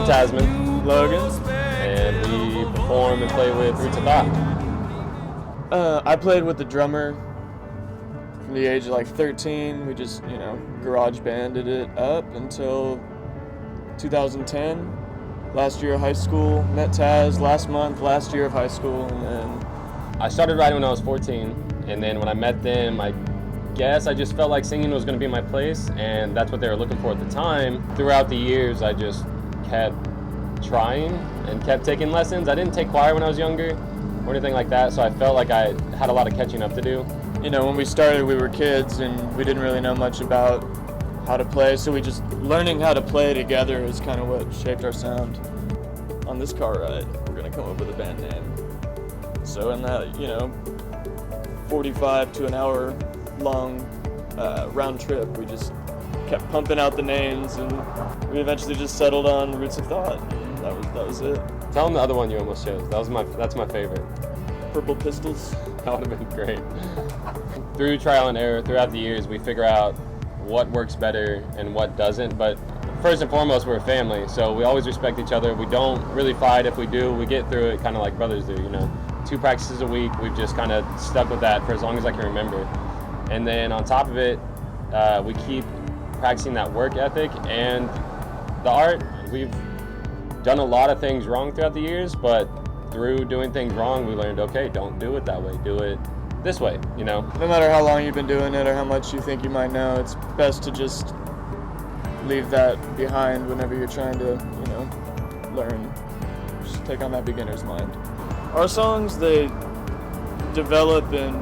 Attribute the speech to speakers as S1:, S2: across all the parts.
S1: I'm Tazmen.
S2: Logan.
S1: And we perform and play with Roots of Thought.
S2: I played with the drummer from the age of like 13. We just, garage banded it up until 2010. Last year of high school. Met Taz last year of high school, and then
S1: I started writing when I was 14, and then when I met them, I guess I just felt like singing was going to be my place, and that's what they were looking for at the time. Throughout the years, I just kept trying and kept taking lessons. I didn't take choir when I was younger or anything like that, so I felt like I had a lot of catching up to do.
S2: When we started, we were kids, and we didn't really know much about how to play, so we just learning how to play together is kind of what shaped our sound. On this car ride, we're going to come up with a band name. So in that, 45 to an hour long round trip, we just kept pumping out the names, and we eventually just settled on Roots of Thought. That was it.
S1: Tell them the other one you almost chose. That's my favorite.
S2: Purple Pistols.
S1: That would have been great. Through trial and error, throughout the years, we figure out what works better and what doesn't. But first and foremost, we're a family, so we always respect each other. We don't really fight. If we do, we get through it kind of like brothers do, 2 practices a week. We've just kind of stuck with that for as long as I can remember. And then on top of it, we keep practicing that work ethic and the art. We've done a lot of things wrong throughout the years, but through doing things wrong, we learned, okay, don't do it that way. Do it this way,
S2: No matter how long you've been doing it or how much you think you might know, it's best to just leave that behind whenever you're trying to, learn. Just take on that beginner's mind. Our songs, they develop in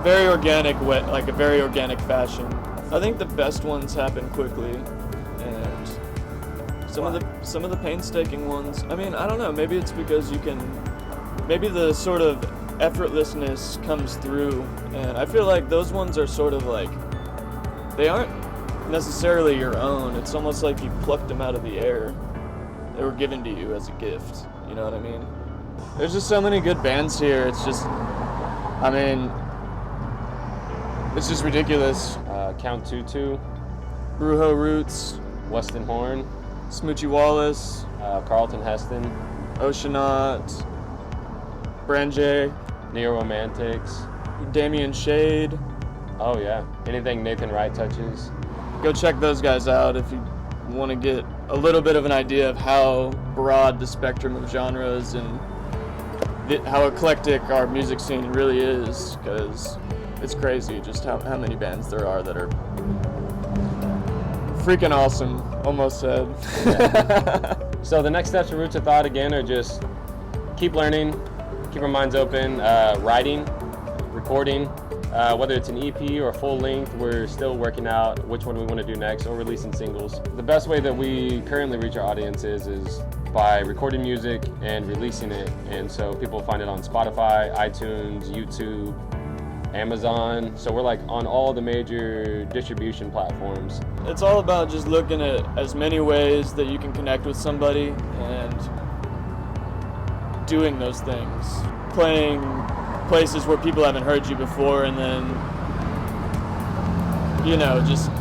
S2: very organic way, like a very organic fashion. I think the best ones happen quickly, and some of the painstaking ones, I don't know, maybe it's because maybe the sort of effortlessness comes through, and I feel like those ones are sort of like, they aren't necessarily your own. It's almost like you plucked them out of the air. They were given to you as a gift, you know what I mean? There's just so many good bands here. It's just, it's just ridiculous.
S1: Count Tutu,
S2: Brujo Roots,
S1: Weston Horn,
S2: Smoochie Wallace,
S1: Carlton Heston,
S2: Oceanaut, Branjay,
S1: Neo-Romantics,
S2: Damien Shade.
S1: Oh yeah, anything Nathan Wright touches.
S2: Go check those guys out if you want to get a little bit of an idea of how broad the spectrum of genres and how eclectic our music scene really is, because it's crazy just how many bands there are that are freaking awesome, almost said.
S1: Yeah. So the next steps for Roots of Thought, again, are just keep learning, keep our minds open, writing, recording, whether it's an EP or a full length. We're still working out which one we want to do next, or releasing singles. The best way that we currently reach our audience is by recording music and releasing it, and so people find it on Spotify, iTunes, YouTube, Amazon. So we're like on all the major distribution platforms.
S2: It's all about just looking at as many ways that you can connect with somebody and doing those things. Playing places where people haven't heard you before, and then, just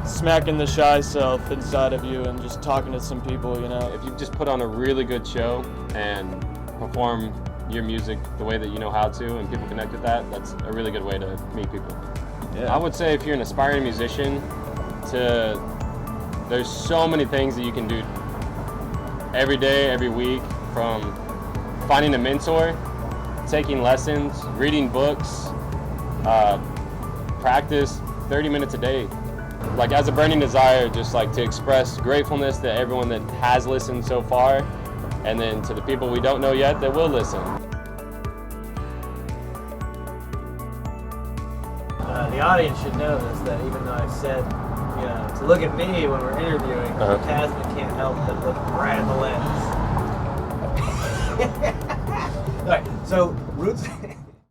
S2: smacking the shy self inside of you and just talking to some people,
S1: If you just put on a really good show and perform your music the way that you know how to, and people connect with that, that's a really good way to meet people.
S2: Yeah.
S1: I would say if you're an aspiring musician, there's so many things that you can do every day, every week, from finding a mentor, taking lessons, reading books, practice 30 minutes a day. Like, as a burning desire, just like to express gratefulness to everyone that has listened so far, and then to the people we don't know yet that will listen.
S3: The audience should know this, that even though I said, to look at me when we're interviewing, Tazmen can't help but look right at the lens. All right, so Roots